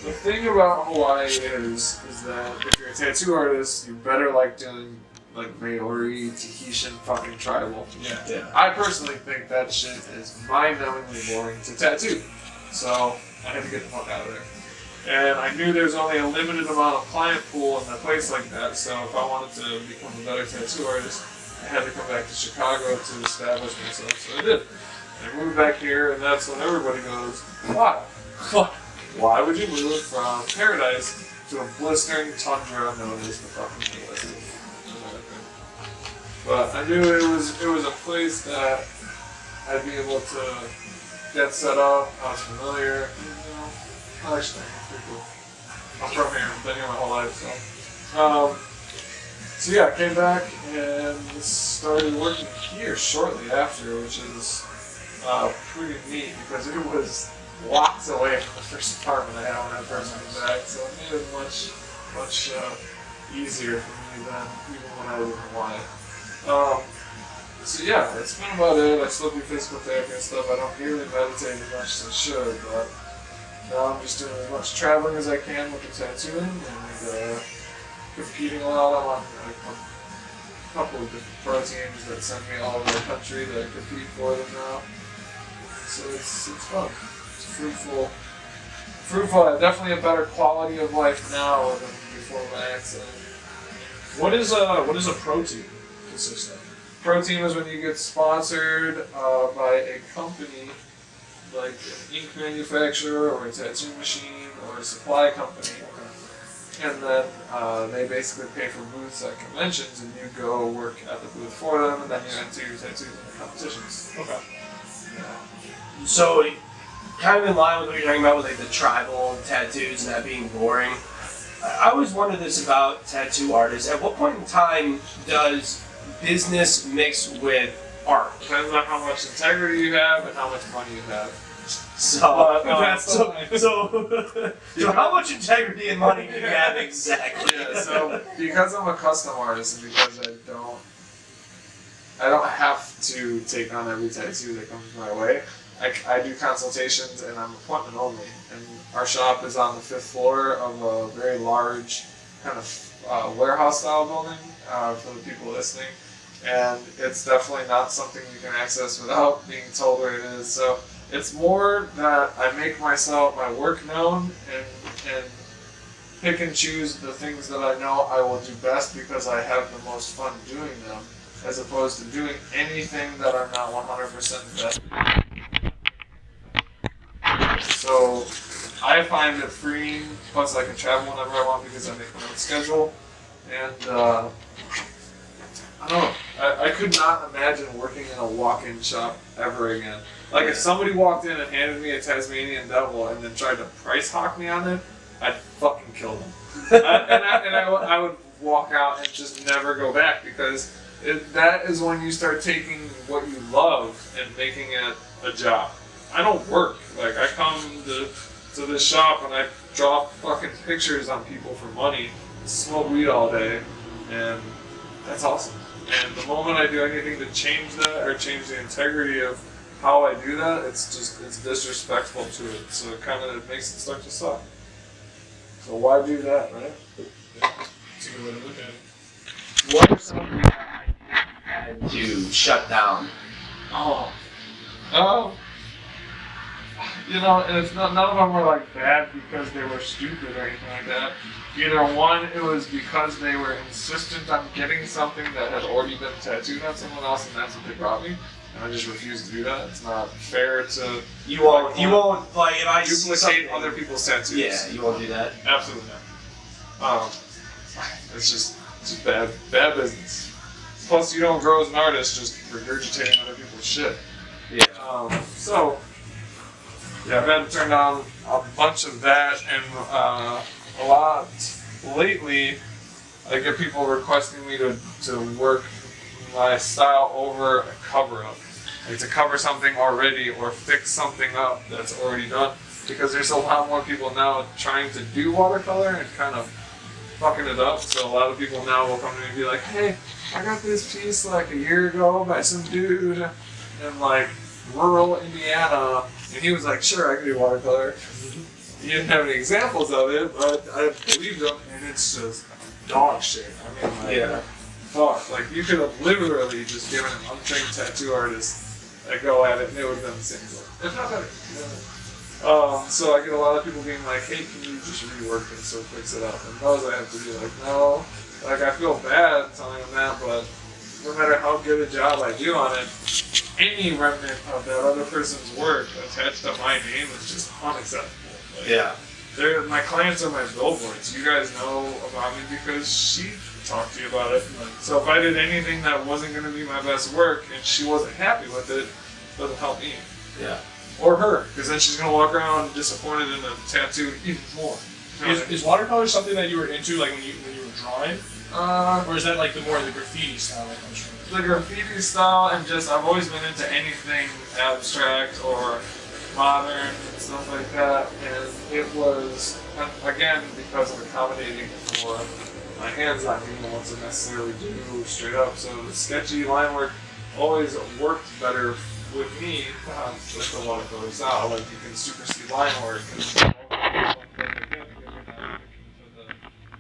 S5: the thing about Hawaii is that if you're a tattoo artist, you better like doing like Maori, Tahitian fucking tribal.
S1: Yeah.
S5: I personally think that shit is mind-numbingly boring to tattoo. So I had to get the fuck out of there. And I knew there's only a limited amount of client pool in a place like that, so if I wanted to become a better tattoo artist, I had to come back to Chicago to establish myself. So I did. I moved back here, and that's when everybody goes, why? Why would you move from paradise to a blistering tundra known as the fucking Midwest? But I knew it was a place that I'd be able to get set up. I was familiar. You know, I actually think it's pretty cool. I'm from here. I've been here my whole life, so. So yeah, I came back and started working here shortly after, which is pretty neat because it was blocks away from the first apartment I had when I first moved back, so it made it much easier for me than even when I was in Hawaii. So yeah, that's been about it. I still do physical therapy and stuff. I don't really meditate as much as I should, but now I'm just doing as much traveling as I can with the tattooing and competing a lot. I'm couple of different pro teams that send me all over the country to compete for them now. So it's fun. It's fruitful. Definitely a better quality of life now than before my accident.
S1: What is a pro team consist of?
S5: Pro team is when you get sponsored by a company, like an ink manufacturer or a tattoo machine or a supply company. And then they basically pay for booths at conventions, and you go work at the booth for them, and then you enter your tattoos in the competitions.
S1: Okay.
S5: Yeah.
S2: So, kind of in line with what you're talking about with like the tribal tattoos and that being boring. I always wondered this about tattoo artists. At what point in time does business mix with art?
S5: Depends on how much integrity you have and how much money you have.
S2: So,
S5: That's
S2: so how much integrity and money do you have exactly?
S5: Yeah, so because I'm a custom artist and because I don't have to take on every tattoo that comes my way, I do consultations and I'm appointment only. And our shop is on the 5th floor of a very large kind of warehouse style building for the people listening. And it's definitely not something you can access without being told where it is. So it's more that I make my work known and pick and choose the things that I know I will do best because I have the most fun doing them, as opposed to doing anything that I'm not 100% best at. So I find it freeing, plus I can travel whenever I want because I make my own schedule. And I don't know, I could not imagine working in a walk-in shop ever again. Like if somebody walked in and handed me a Tasmanian devil and then tried to price hawk me on it, I'd fucking kill them. I would walk out and just never go back because that is when you start taking what you love and making it a job. I don't work. Like I come to this shop and I draw fucking pictures on people for money, smoke weed all day, and that's awesome. And the moment I do anything to change that or change the integrity of how I do that, it's disrespectful to it. So it makes it start to suck. So why do that, right?
S1: That's a good way to look at it.
S2: What are some of the ideas you had to shut down?
S5: And it's none of them were like bad because they were stupid or anything like that. Either one, it was because they were insistent on getting something that had already been tattooed on someone else, and that's what they brought me. And I just refused to do that. It's not fair to
S2: You won't like if I see
S5: duplicate
S2: something,
S5: other people's tattoos.
S2: Yeah, you won't do that.
S5: Absolutely not. It's just bad business. Plus, you don't grow as an artist just regurgitating other people's shit.
S2: Yeah.
S5: I've had to turn down a bunch of that, and a lot lately. I get people requesting me to work my style over a cover-up, like to cover something already or fix something up that's already done. Because there's a lot more people now trying to do watercolor and kind of fucking it up. So a lot of people now will come to me and be like, "Hey, I got this piece like a year ago by some dude in like rural Indiana." And he was like, "Sure, I can do watercolor." He didn't have any examples of it, but I believed him, and it's just dog shit. I mean, fuck. Like, you could have literally just given an untrained tattoo artist a go at it, and it would have done the same thing. If not better. So I get a lot of people being like, "Hey, can you just rework this or fix it up?" And those I have to be like, "No." Like, I feel bad telling them that, but no matter how good a job I do on it, any remnant of that other person's work attached to my name is just unacceptable. Like, my clients are my billboards. You guys know about me because she talked to you about it. So if I did anything that wasn't going to be my best work and she wasn't happy with it, it doesn't help me.
S2: Yeah.
S5: Or her, because then she's going to walk around disappointed in the tattoo even more.
S1: Is watercolor something that you were into, like when you were drawing, or is that like the graffiti style that comes from it?
S5: The graffiti style, and just I've always been into anything abstract or modern and stuff like that. And it was again because of accommodating for my hands-on being able to necessarily do straight up. So the sketchy line work always worked better with me with the watercolor style. Like you can supersede line work and the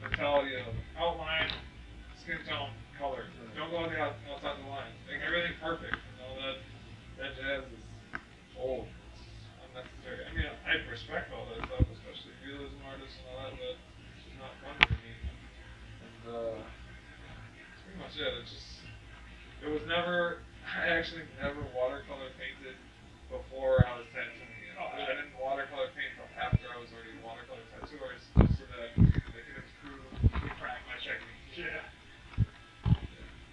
S5: mentality of outline, skin tone, color. Don't quality outside the line. Like everything perfect. You know, that jazz is old. Unnecessary. I mean, I respect all that stuff, especially realism artists and all that, but it's just not fun for me. And that's pretty much it. It was never. I actually never watercolor painted before I was tattooing. I didn't watercolor paint until after I was already a watercolor tattooer, so that they could improve my technique.
S2: Yeah.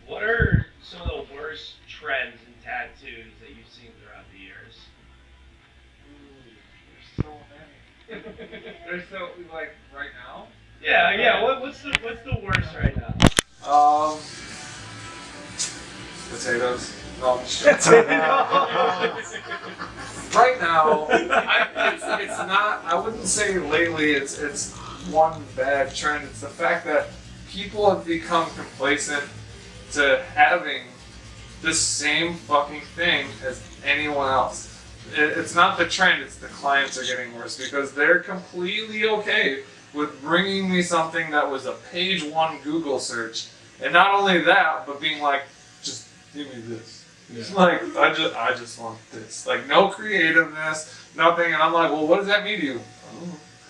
S2: What are some of the worst trends in tattoos that you've seen throughout the years?
S5: There's so many. There's so like right now.
S2: Yeah. What's the worst right now?
S5: Potatoes. No, I'm just joking. Right now, it's not. I wouldn't say lately. It's one bad trend. It's the fact that people have become complacent to having the same fucking thing as anyone else. It's not the trend. It's the clients are getting worse because they're completely okay with bringing me something that was a page 1 Google search, and not only that, but being like, just give me this. Yeah. Like I just want this. Like no creativeness, nothing. And I'm like, well, what does that mean to you?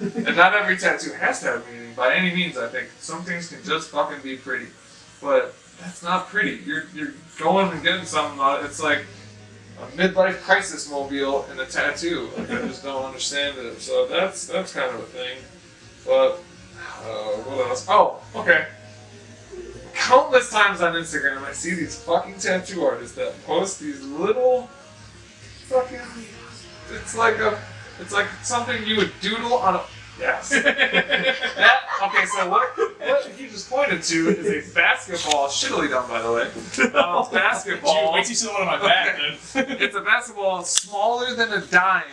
S5: And not every tattoo has to have meaning by any means. I think some things can just fucking be pretty, but that's not pretty. You're going and getting something. It's like a midlife crisis mobile in a tattoo. Like I just don't understand it. So that's kind of a thing. But what else? Oh, okay. Countless times on Instagram, I see these fucking tattoo artists that post these little fucking. It's like something you would doodle on a. Yes. Okay, so what he just pointed to is a basketball, shittily done by the way. Basketball.
S1: Wait till you see the one on my back, dude.
S5: It's a basketball smaller than a dime,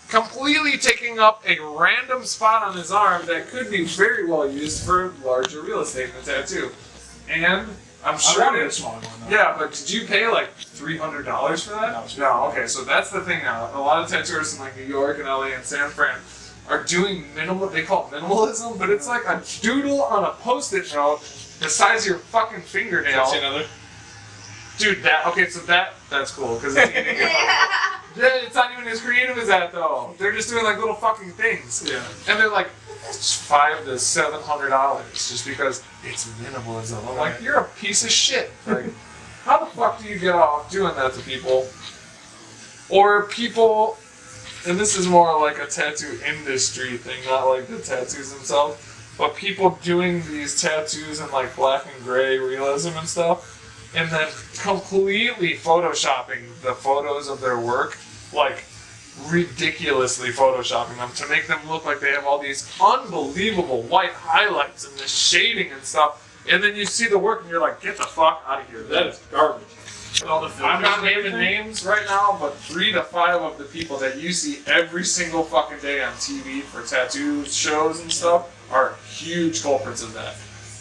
S5: completely taking up a random spot on his arm that could be very well used for larger real estate in a tattoo. And I'm sure
S1: I wanted a smaller one though.
S5: Yeah, but did you pay like $300 for that? No. Okay, so that's the thing now. A lot of tattooers in like New York and LA and San Fran are doing they call it minimalism, but it's like a doodle on a post-it note the size of your fucking fingernail.
S1: See another?
S5: Dude, that's cool because it's not even as creative as that though. They're just doing like little fucking things.
S1: Yeah.
S5: And they're like $500 to $700 just because it's minimalism. I'm like, you're a piece of shit. Like, how the fuck do you get off doing that to people? Or people, and this is more like a tattoo industry thing, not like the tattoos themselves, but people doing these tattoos in like black and gray realism and stuff, and then completely photoshopping the photos of their work, like ridiculously photoshopping them to make them look like they have all these unbelievable white highlights and the shading and stuff, and then you see the work and you're like, get the fuck out of here. That is garbage. I'm not naming names right now, but 3 to 5 of the people that you see every single fucking day on TV for tattoo shows and stuff are huge culprits of that.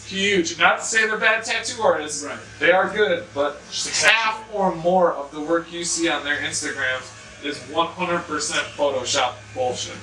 S5: Huge. Not to say they're bad tattoo artists. Right. They are good, but half or more of the work you see on their Instagrams is 100% Photoshop bullshit.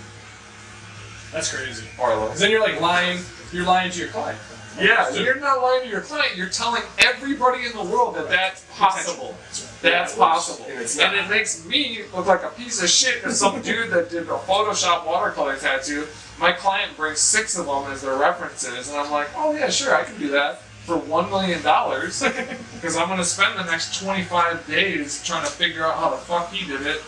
S1: That's crazy.
S5: Arlo.
S1: Because then you're like lying. You're lying to your client.
S5: Yeah, you're not lying to your client. You're telling everybody in the world that that's possible. That's possible. And it makes me look like a piece of shit if some dude that did a Photoshop watercolor tattoo, my client brings 6 of them as their references, and I'm like, oh yeah, sure, I can do that for $1 million because I'm going to spend the next 25 days trying to figure out how the fuck he did it.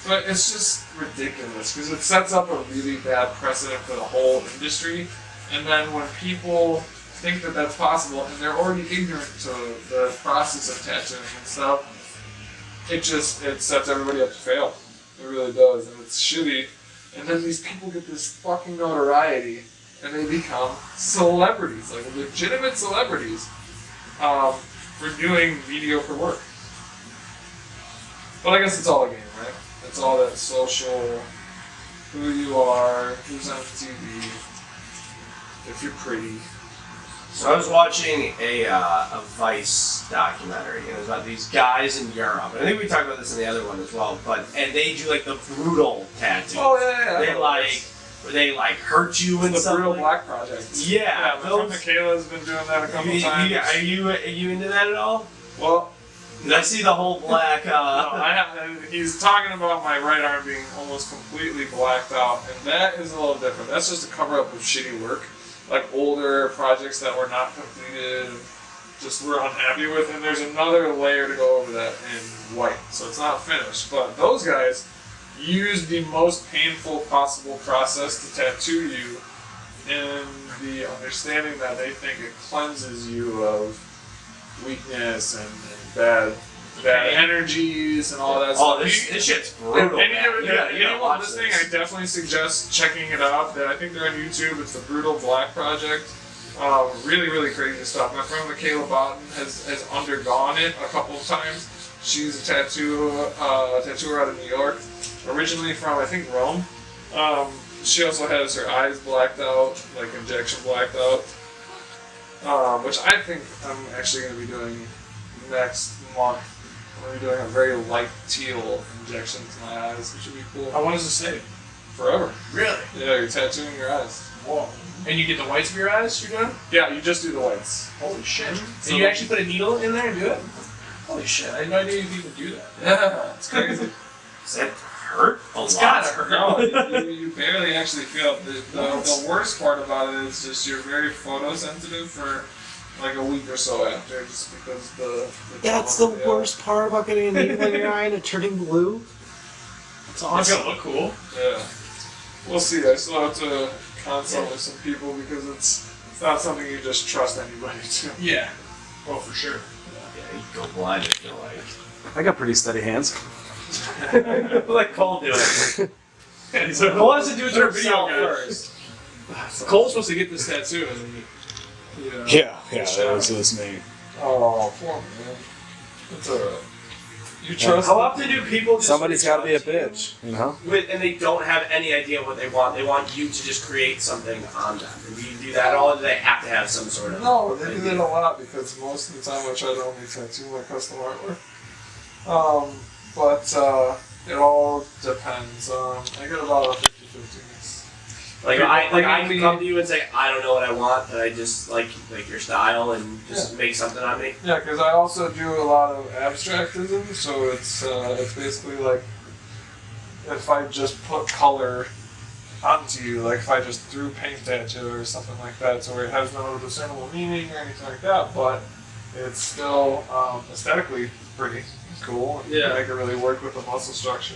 S5: But it's just ridiculous because it sets up a really bad precedent for the whole industry. And then when people think that that's possible and they're already ignorant to the process of tattooing and stuff, it sets everybody up to fail. It really does, and it's shitty. And then these people get this fucking notoriety and they become celebrities, like legitimate celebrities, for doing mediocre work. But I guess it's all a game, right? It's all that social, who you are, who's on TV, if you're pretty.
S2: So I was watching a Vice documentary, and it was about these guys in Europe. And I think we talked about this in the other one as well. And they do like the brutal tattoos.
S5: Oh yeah.
S2: They like where they like hurt you and
S5: The
S2: stuff.
S5: Brutal
S2: like-
S5: Black Project.
S2: Yeah,
S5: my friend
S2: those.
S5: Michaela's been doing that a couple times.
S2: Are you into that at all?
S5: Well,
S2: 'Cause I see the whole black.
S5: he's talking about my right arm being almost completely blacked out, and that is a little different. That's just a cover up of shitty work, like older projects that were not completed, and just we're unhappy with. And there's another layer to go over that in white, so it's not finished. But those guys use the most painful possible process to tattoo you, in the understanding that they think it cleanses you of weakness and bad energies and all that
S2: Oh,
S5: stuff.
S2: this shit's brutal.
S5: Anyone listening, I definitely suggest checking it out. I think they're on YouTube. It's the Brutal Black Project. Really, really crazy stuff. My friend Michaela Botten has undergone it a couple of times. She's a tattooer out of New York, originally from I think Rome. She also has her eyes blacked out, like injection blacked out, which I think I'm actually going to be doing next month. I'm going to be doing a very light teal injection to my eyes, which would be cool.
S1: How long does it stay?
S5: Forever.
S1: Really?
S5: Yeah, you're tattooing your eyes.
S1: Whoa. And you get the whites of your eyes you're doing?
S5: Yeah, you just do the whites.
S1: Holy shit.
S5: So
S1: And you actually put a needle in there and do it? Holy shit, I had no idea you'd even do that.
S5: Yeah, it's crazy.
S2: Does that hurt?
S1: It's gotta hurt.
S5: No, you barely actually feel it. The worst part about it is just you're very photosensitive for like a week or so after, just because the
S6: That's the
S5: trauma, yeah.
S6: worst part about getting a needle in your eye and it turning blue. It's
S1: It's
S6: awesome.
S1: gonna look cool.
S5: Yeah. We'll see. I still have to consult with some people because it's not something you just trust anybody to.
S1: Yeah. Oh, for sure.
S2: Yeah, you go blind. I feel like.
S6: I got pretty steady hands.
S2: Let Cole do it.
S1: So
S2: Cole has to do it to
S1: They're video
S2: himself
S1: guys.
S2: first.
S1: Cole's supposed to get this tattoo and
S6: Yeah, that was me.
S5: Oh, poor man. It's alright. You trust
S2: How often do people just
S6: Somebody's got to be a
S2: reach out to you
S6: bitch, you know?
S2: and they don't have any idea what they want? They want you to just create something on them. Do you do that at all, or do they have to have some sort of?
S5: No, they do that a lot because most of the time I try to only tattoo my custom artwork. But it all depends. I get about a 50-50 mix.
S2: Like I can come to you and say I don't know what I want, but I just like your style and just make something on me.
S5: Yeah, because I also do a lot of abstractism, so it's basically like if I just put color onto you, like if I just threw paint at you or something like that, so it has no discernible meaning or anything like that, but it's still aesthetically pretty cool. You
S2: Yeah.
S5: can make it really work with the muscle structure,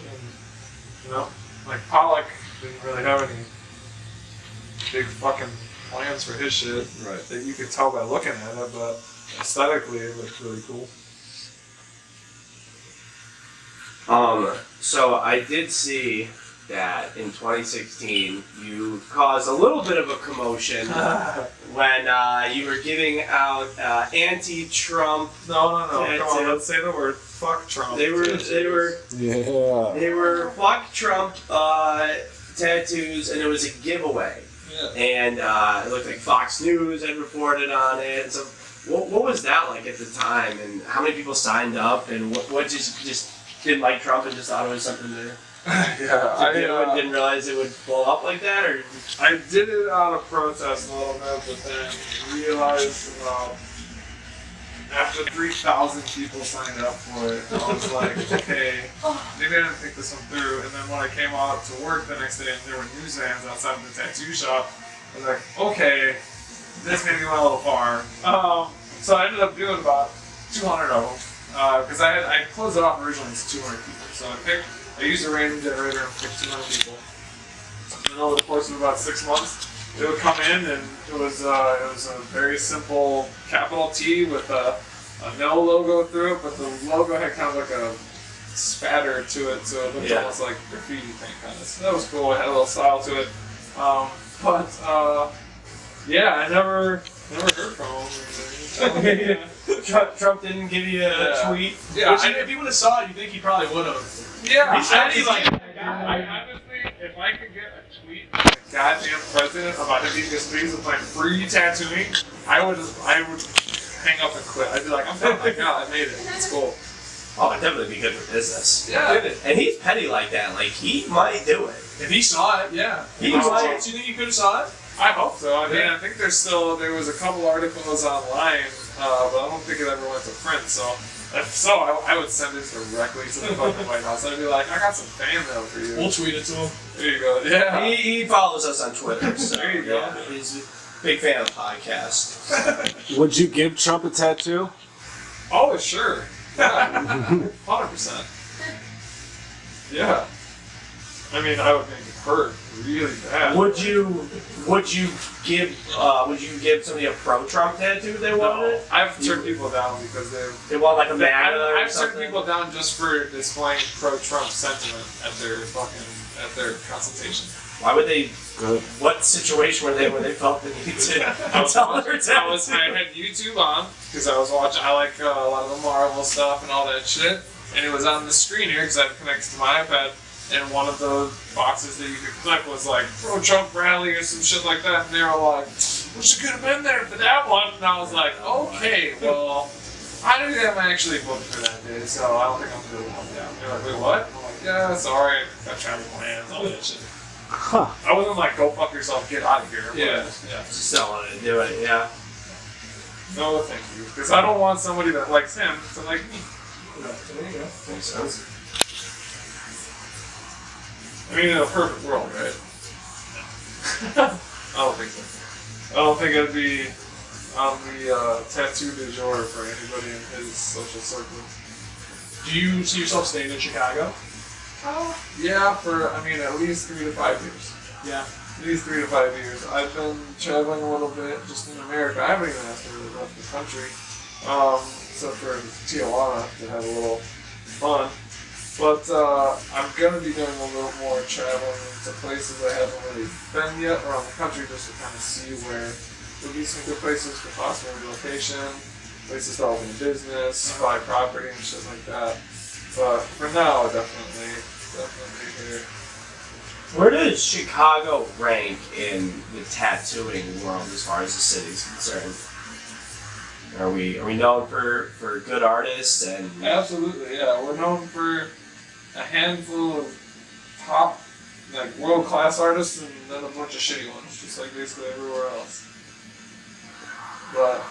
S5: and like Pollock didn't really have any big fucking plans for his shit.
S6: Right.
S5: That you could tell by looking at it, but aesthetically it looked really cool.
S2: So I did see that in 2016 you caused a little bit of a commotion when you were giving out anti-Trump.
S5: No, come on,
S2: Tattoo.
S5: let's say the word fuck Trump.
S2: They were fuck Trump tattoos, and it was a giveaway.
S5: Yeah.
S2: And it looked like Fox News had reported on it. And so, what was that like at the time? And how many people signed up? And what just didn't like Trump and just thought it was something to
S5: Yeah,
S2: do and didn't realize it would blow up like that? Or
S5: I did it out of protest a little bit, but then realized after 3,000 people signed up for it, I was like, okay, maybe I didn't think this one through. And then when I came out to work the next day and there were news vans outside of the tattoo shop, I was like, okay, this maybe went a little far. So I ended up doing about 200 of them because I closed it off originally as 200 people. So I used a random generator and picked 200 people. And then over the course of about 6 months, it would come in, and it was a very simple capital T with a no logo through it, but the logo had kind of like a spatter to it, so it looked almost like graffiti paint kind of. So that was cool. It had a little style to it. Yeah, I never heard from him.
S2: Trump didn't give you a tweet?
S5: Yeah,
S1: Which, if he would have saw it, you think he probably would have.
S5: Yeah,
S2: He's honestly,
S5: if I could get a tweet from the goddamn president about him being displeased with my free tattooing, I would hang up and quit. I'd be like, I'm done. Like, no, I made it. It's cool.
S2: Oh, it'd definitely be good for business.
S5: Yeah.
S2: And he's petty like that. Like, he might do it.
S1: If he saw it, yeah.
S2: He
S1: Was
S2: might.
S1: a chance you think you could have saw it?
S5: I hope so. I mean, I think there was a couple articles online, but I don't think it ever went to print. So if so, I would send it directly to the fucking White House. I'd be like, I got some fan mail for you.
S1: We'll tweet it to him.
S5: There you go. Yeah.
S2: He follows us on Twitter, so
S5: There you go.
S2: yeah, he's a big fan of the podcast.
S7: Would you give Trump a tattoo?
S5: Oh, sure. Yeah. 100%. Yeah. I mean, I would make it hurt really bad.
S2: Would you give somebody a pro-Trump tattoo if they wanted it?
S5: I've turned people down because
S2: They want like a MAGA or
S5: I've turned
S2: something?
S5: people down just for displaying pro-Trump sentiment at their consultation.
S2: Why would they? What situation were they where they felt the need to tell their
S5: I had YouTube on because I was watching. I like a lot of the Marvel stuff and all that shit, and it was on the screen here because I have it connected to my iPad. And one of the boxes that you could click was like pro-Trump rally or some shit like that, and they were like, "Wish you could have been there for that one." And I was like, "Okay, well, I didn't have actually booked for that day, so I don't think I'm gonna come down." They're like, "Wait, what?" I'm like, "Yeah, sorry, got travel plans, all that shit."
S6: Huh.
S5: I wasn't like, "Go fuck yourself, get out of here."
S1: Yeah.
S2: Just don't want to do it, yeah.
S5: No, thank you, because I don't want somebody that likes him to like me.
S1: There you go.
S2: Makes sense.
S5: I mean, in a perfect world, right? I don't think so. I don't think I'd be on the tattoo du jour for anybody in his social circle.
S1: Do you see yourself staying in Chicago?
S5: Yeah, for, I mean, at least 3 to 5 years.
S1: Yeah.
S5: At least 3 to 5 years. I've been traveling a little bit just in America. I haven't even asked to really left the country. Except for Tijuana to have a little fun. But I'm going to be doing a little more traveling to places I haven't really been yet around the country just to kind of see where would be some good places for possible relocation, places to open a business, buy property and shit like that. But for now, definitely here.
S2: Where does Chicago rank in the tattooing world as far as the city's concerned? Are we known for good artists and
S5: Absolutely, yeah. We're known for a handful of top, like world-class artists, and then a bunch of shitty ones, just like basically everywhere else. But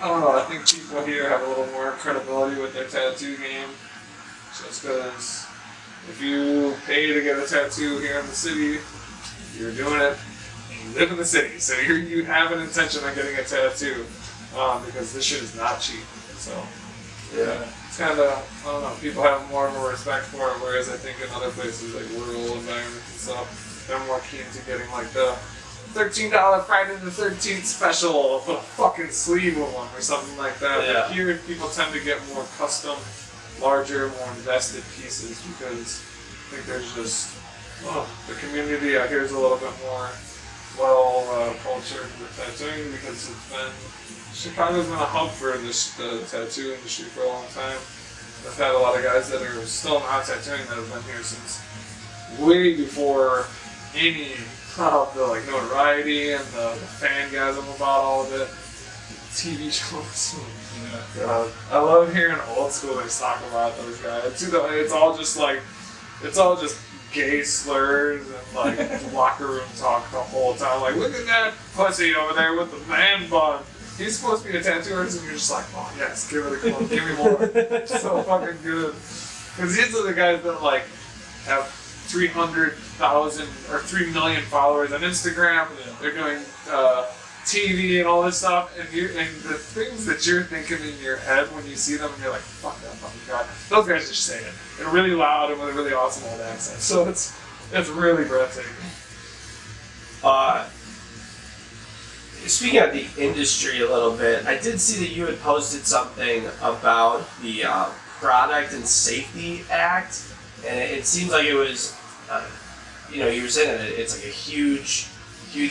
S5: I don't know. I think people here have a little more credibility with their tattoo game, just because if you pay to get a tattoo here in the city, you're doing it. And you live in the city, so you have an intention on getting a tattoo, because this shit is not cheap. So yeah. It's kind of, I don't know, people have more of a respect for it, whereas I think in other places, like rural environments and stuff, they're more keen to getting like the $13 Friday the 13th special, put a fucking sleeve of one or something like that.
S2: Yeah.
S5: But here, people tend to get more custom, larger, more invested pieces because I think there's just, the community out here is a little bit more cultured with tattooing because Chicago's been a hub for the tattoo industry for a long time. I've had a lot of guys that are still not tattooing that have been here since way before any of the like notoriety and the fangasm about all of it. TV shows. God, I love hearing old schoolers talk about those guys. It's all just gay slurs and like locker room talk the whole time. Like, look at that pussy over there with the man bun. He's supposed to be a tattoo artist, and you're just like, oh yes, give it a club, give me more. It's so fucking good. Because these are the guys that like have 300,000 or 3 million followers on Instagram. They're doing TV and all this stuff, and the things that you're thinking in your head when you see them, and you're like, fuck that fucking guy. Those guys just say it. They're really loud and with a really awesome old accent. So it's really breathtaking.
S2: Speaking of the industry a little bit, I did see that you had posted something about the Product and Safety Act, and it seems like it was, you were saying that it's like a huge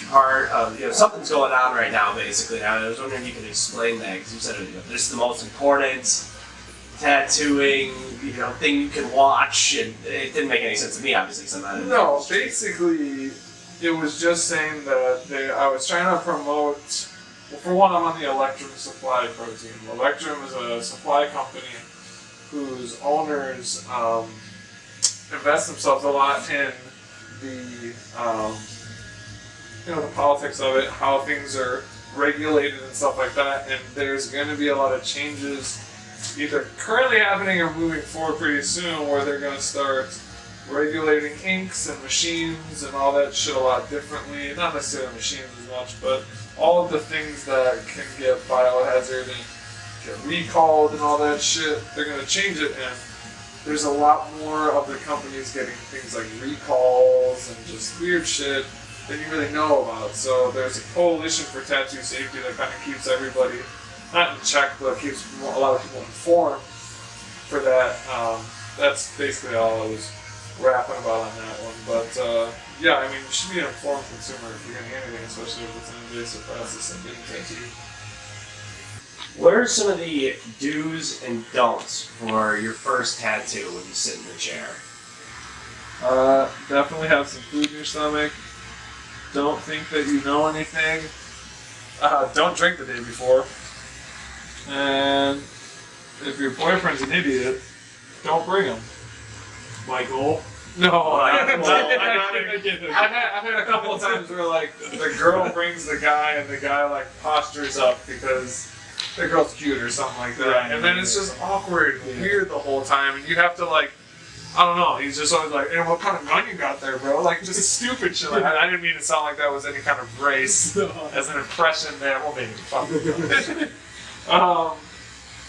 S2: part of, something's going on right now, basically. And I was wondering if you could explain that, because you said this is the most important tattooing, thing you can watch, and it didn't make any sense to me, obviously, because I'm not.
S5: No, basically, it was just saying that I was trying to promote. Well, for one, I'm on the Electrum Supply Pro team. Electrum is a supply company whose owners invest themselves a lot in the the politics of it, how things are regulated and stuff like that. And there's going to be a lot of changes either currently happening or moving forward pretty soon, where they're going to start regulating inks and machines and all that shit a lot differently. Not necessarily machines as much, but all of the things that can get biohazard and get recalled and all that shit, they're going to change it. And there's a lot more of the companies getting things like recalls and just weird shit than you really know about. So there's a coalition for tattoo safety that kind of keeps everybody not in check, but keeps a lot of people informed for that. That's basically all I was rapping about on that one. But yeah, I mean, you should be an informed consumer if you're going to get anything, especially if it's an invasive process like getting tattooed.
S2: What are some of the do's and don'ts for your first tattoo when you sit in the chair?
S5: Definitely have some food in your stomach. Don't think that you know anything. Don't drink the day before. And if your boyfriend's an idiot, don't bring him.
S2: Michael?
S5: No, I've had a couple of times where like the girl brings the guy and the guy like postures up because the girl's cute or something like that,
S2: Right.
S5: and then it's just awkward and weird the whole time, and you have to like, I don't know, he's just always like, hey, what kind of gun you got there, bro? Like just stupid shit. Like, I didn't mean to sound like that was any kind of race as an impression there. Well, maybe fucking.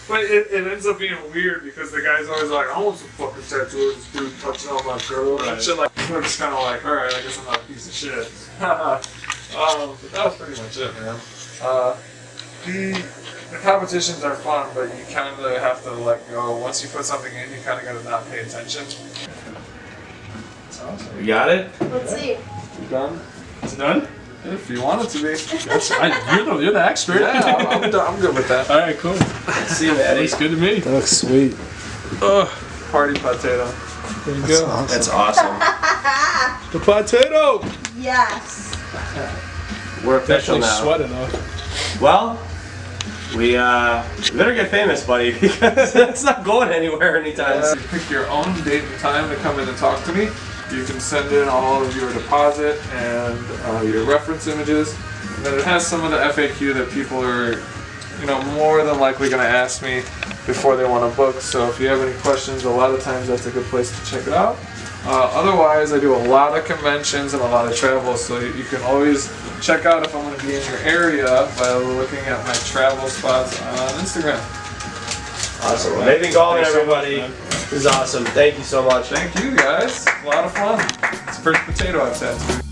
S5: But it ends up being weird because the guy's always like, I want some fucking tattoo, this dude touching on my girl and shit like. We're just kind of like, all right, I guess I'm not a piece of shit. But that was pretty much it, man. The competitions are fun, but you kind of have to let go. Once you put something in, you kind of got to not pay attention. That's awesome.
S2: You got it?
S4: Let's see.
S5: You done?
S1: It's done?
S5: If you want it to be.
S1: That's fine. You're the expert.
S5: Yeah, I'm good with that.
S1: All right, cool.
S2: See you, Maddie.
S1: Looks good to me.
S6: That looks sweet.
S5: Party potato.
S1: There you go.
S6: Awesome.
S2: That's awesome.
S1: The potato.
S4: Yes.
S2: We're official
S1: Definitely
S2: now.
S1: sweating though.
S2: Well, we better get famous, buddy, because it's not going anywhere anytime soon.
S5: You pick your own date and time to come in and talk to me. You can send in all of your deposit and your reference images. And then it has some of the FAQ that people are, more than likely going to ask me before they want to book. So if you have any questions, a lot of times that's a good place to check it out. Otherwise, I do a lot of conventions and a lot of travel, so you can always check out if I'm going to be in your area by looking at my travel spots on Instagram.
S2: Awesome. Well, Nathan Galman, everybody. This is awesome. Thank you so much.
S5: Thank you, guys. A lot of fun. It's the first potato I've tattooed.